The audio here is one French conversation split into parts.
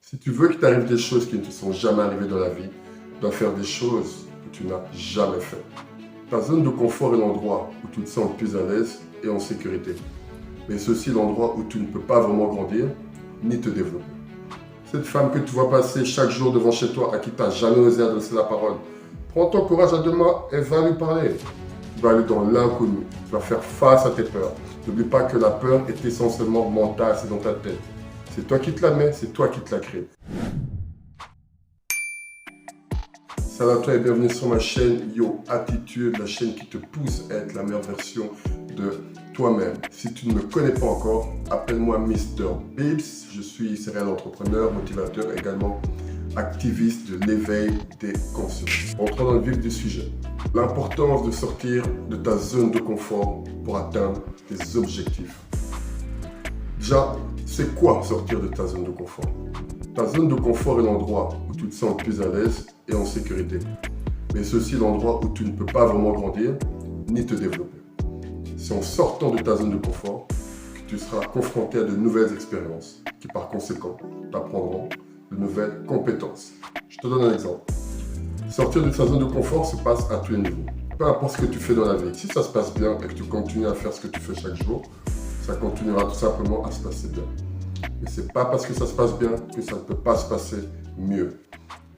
Si tu veux qu'il t'arrive des choses qui ne te sont jamais arrivées dans la vie, tu dois faire des choses que tu n'as jamais faites. Ta zone de confort est l'endroit où tu te sens le plus à l'aise et en sécurité. Mais c'est aussi l'endroit où tu ne peux pas vraiment grandir ni te développer. Cette femme que tu vois passer chaque jour devant chez toi, à qui tu n'as jamais osé adresser la parole, prends ton courage à deux mains et va lui parler. Tu vas aller dans l'inconnu, tu vas faire face à tes peurs. N'oublie pas que la peur est essentiellement mentale, c'est dans ta tête. C'est toi qui te la mets, c'est toi qui te la crée. Salut à toi et bienvenue sur ma chaîne Yo Attitude, la chaîne qui te pousse à être la meilleure version de toi-même. Si tu ne me connais pas encore, appelle-moi Mr. Bibbs. Je suis serial entrepreneur, motivateur, également activiste de l'éveil des consciences. Entrons dans le vif du sujet. L'importance de sortir de ta zone de confort pour atteindre tes objectifs. Déjà, c'est quoi sortir de ta zone de confort? Ta zone de confort est l'endroit où tu te sens le plus à l'aise et en sécurité. Mais c'est aussi l'endroit où tu ne peux pas vraiment grandir ni te développer. C'est en sortant de ta zone de confort que tu seras confronté à de nouvelles expériences qui par conséquent t'apprendront de nouvelles compétences. Je te donne un exemple. Sortir de sa zone de confort se passe à tous les niveaux. Peu importe ce que tu fais dans la vie, si ça se passe bien et que tu continues à faire ce que tu fais chaque jour, ça continuera tout simplement à se passer bien. Mais c'est pas parce que ça se passe bien que ça ne peut pas se passer mieux.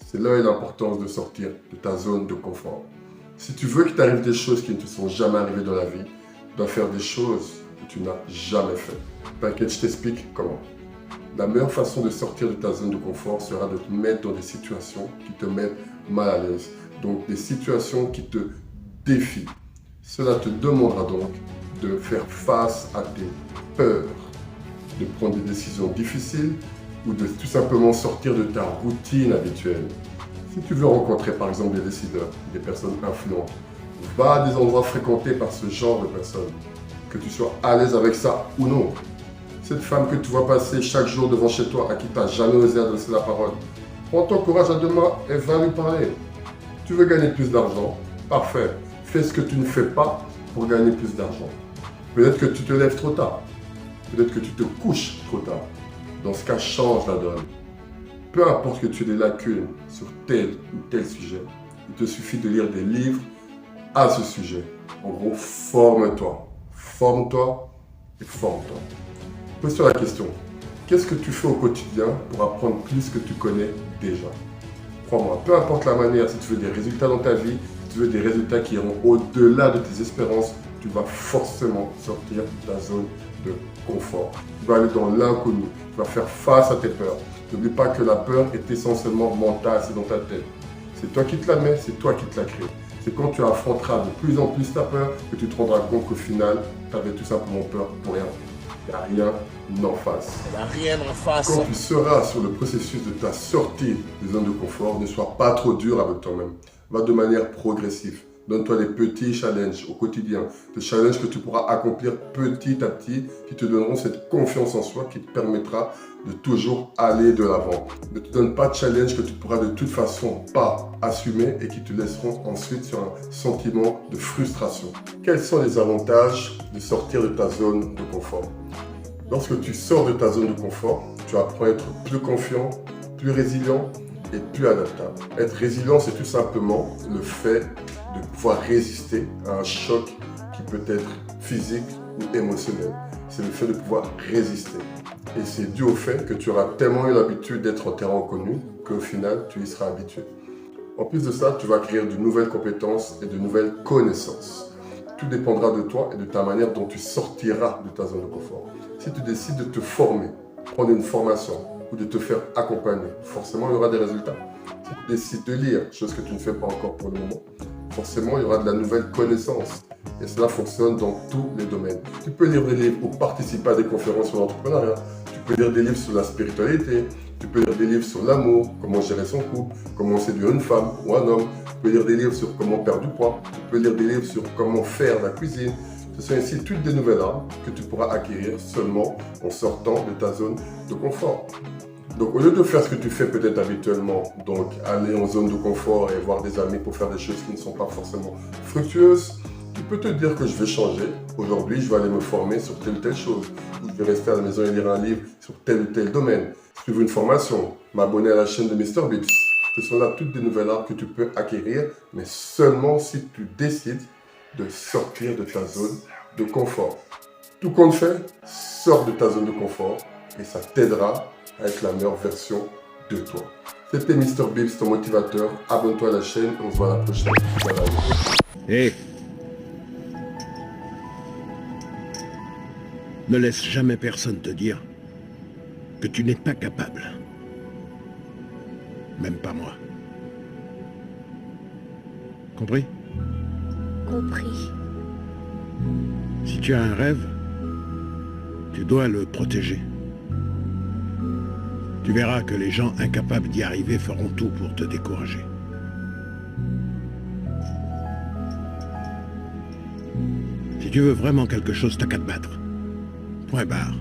C'est là l'importance de sortir de ta zone de confort. Si tu veux qu'il t'arrive des choses qui ne te sont jamais arrivées dans la vie, tu dois faire des choses que tu n'as jamais faites. T'inquiète, je t'explique comment. La meilleure façon de sortir de ta zone de confort sera de te mettre dans des situations qui te mettent mal à l'aise. Donc des situations qui te défient. Cela te demandera donc de faire face à tes peurs, de prendre des décisions difficiles ou de tout simplement sortir de ta routine habituelle. Si tu veux rencontrer par exemple des décideurs, des personnes influentes, va à des endroits fréquentés par ce genre de personnes, que tu sois à l'aise avec ça ou non. Cette femme que tu vois passer chaque jour devant chez toi, à qui tu n'as jamais osé adresser la parole, prends ton courage à deux mains et va lui parler. Tu veux gagner plus d'argent? Parfait. Fais ce que tu ne fais pas pour gagner plus d'argent. Peut-être que tu te lèves trop tard. Peut-être que tu te couches trop tard. Dans ce cas, change la donne. Peu importe que tu aies des lacunes sur tel ou tel sujet, il te suffit de lire des livres à ce sujet. En gros, forme-toi. Forme-toi et forme-toi. Pose-toi la question. Qu'est-ce que tu fais au quotidien pour apprendre plus que tu connais déjà? Crois-moi, peu importe la manière, si tu veux des résultats dans ta vie, si tu veux des résultats qui iront au-delà de tes espérances, tu vas forcément sortir de ta zone de confort. Tu vas aller dans l'inconnu, tu vas faire face à tes peurs. N'oublie pas que la peur est essentiellement mentale, c'est dans ta tête. C'est toi qui te la mets, c'est toi qui te la crée. C'est quand tu affronteras de plus en plus ta peur que tu te rendras compte qu'au final, tu avais tout simplement peur pour rien. Il n'y a rien en face. Il n'y a rien en face. Quand tu seras sur le processus de ta sortie des zones de confort, ne sois pas trop dur avec toi-même. Va de manière progressive. Donne-toi des petits challenges au quotidien, des challenges que tu pourras accomplir petit à petit, qui te donneront cette confiance en soi qui te permettra de toujours aller de l'avant. Ne te donne pas de challenge que tu pourras de toute façon pas assumer et qui te laisseront ensuite sur un sentiment de frustration. Quels sont les avantages de sortir de ta zone de confort? Lorsque tu sors de ta zone de confort, tu apprends à être plus confiant, plus résilient et plus adaptable. Être résilient, c'est tout simplement le fait de pouvoir résister à un choc qui peut être physique ou émotionnel. C'est le fait de pouvoir résister. Et c'est dû au fait que tu auras tellement eu l'habitude d'être en terrain inconnu qu'au final, tu y seras habitué. En plus de ça, tu vas acquérir de nouvelles compétences et de nouvelles connaissances. Tout dépendra de toi et de ta manière dont tu sortiras de ta zone de confort. Si tu décides de te former, prendre une formation ou de te faire accompagner, forcément il y aura des résultats. Si tu décides de lire, chose que tu ne fais pas encore pour le moment, forcément il y aura de la nouvelle connaissance. Et cela fonctionne dans tous les domaines. Tu peux lire des livres ou participer à des conférences sur l'entrepreneuriat. Tu peux lire des livres sur la spiritualité. Tu peux lire des livres sur l'amour, comment gérer son couple, comment séduire une femme ou un homme. Tu peux lire des livres sur comment perdre du poids. Tu peux lire des livres sur comment faire la cuisine. Ce sont ainsi toutes des nouvelles armes que tu pourras acquérir seulement en sortant de ta zone de confort. Donc au lieu de faire ce que tu fais peut-être habituellement, donc aller en zone de confort et voir des amis pour faire des choses qui ne sont pas forcément fructueuses, tu peux te dire que je vais changer. Aujourd'hui, je vais aller me former sur telle ou telle chose. Ou je vais rester à la maison et lire un livre sur sur tel ou tel domaine, suivre une formation, m'abonner à la chaîne de MrBeast. Ce sont là toutes des nouvelles armes que tu peux acquérir, mais seulement si tu décides de sortir de ta zone de confort. Tout compte fait, sors de ta zone de confort et ça t'aidera à être la meilleure version de toi. C'était MrBeast, ton motivateur. Abonne-toi à la chaîne et on se voit à la prochaine. Bye bye. Hé! Ne laisse jamais personne te dire que tu n'es pas capable. Même pas moi. Compris? Compris. Si tu as un rêve, tu dois le protéger. Tu verras que les gens incapables d'y arriver feront tout pour te décourager. Si tu veux vraiment quelque chose, t'as qu'à te battre. Point barre.